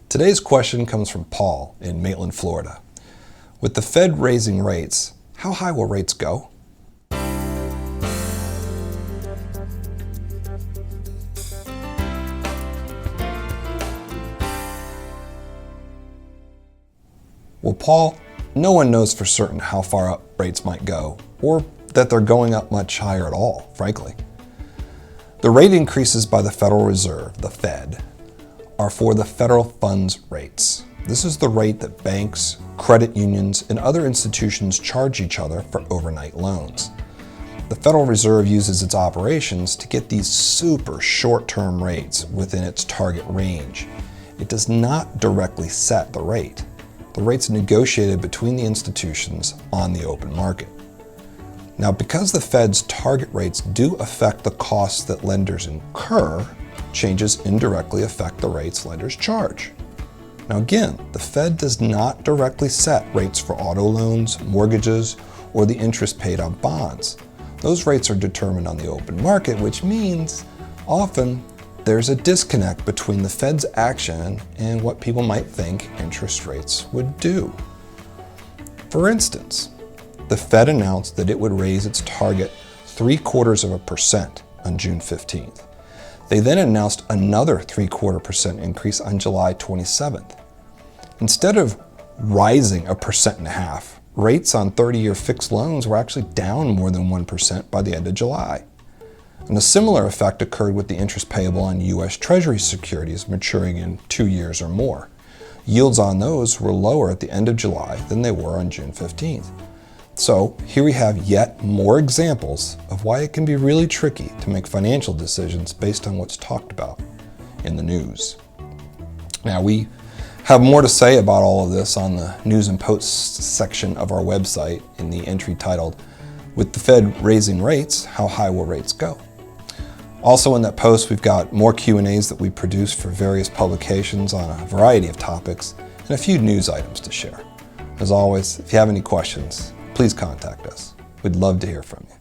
Today's question comes from Paul in Maitland, Florida. With the Fed raising rates, how high will rates go? Well, Paul, no one knows for certain how far up rates might go, or that they're going up much higher at all, frankly. The rate increases by the Federal Reserve, the Fed, are for the federal funds rates. This is the rate that banks, credit unions, and other institutions charge each other for overnight loans. The Federal Reserve uses its operations to get these super short-term rates within its target range. It does not directly set the rate. The rate's negotiated between the institutions on the open market. Now, because the Fed's target rates do affect the costs that lenders incur, changes indirectly affect the rates lenders charge. Now again, the Fed does not directly set rates for auto loans, mortgages, or the interest paid on bonds. Those rates are determined on the open market, which means often there's a disconnect between the Fed's action and what people might think interest rates would do. For instance, the Fed announced that it would raise its target 0.75% on June 15th. They then announced another 0.75% increase on July 27th. Instead of rising 1.5%, rates on 30-year fixed loans were actually down more than 1% by the end of July. And a similar effect occurred with the interest payable on U.S. Treasury securities maturing in 2 years or more. Yields on those were lower at the end of July than they were on June 15th. So here we have yet more examples of why it can be really tricky to make financial decisions based on what's talked about in the news. Now, we have more to say about all of this on the news and posts section of our website in the entry titled, "With the Fed Raising Rates, How High Will Rates Go?" Also in that post, we've got more Q&As that we produce for various publications on a variety of topics and a few news items to share. As always, if you have any questions, please contact us. We'd love to hear from you.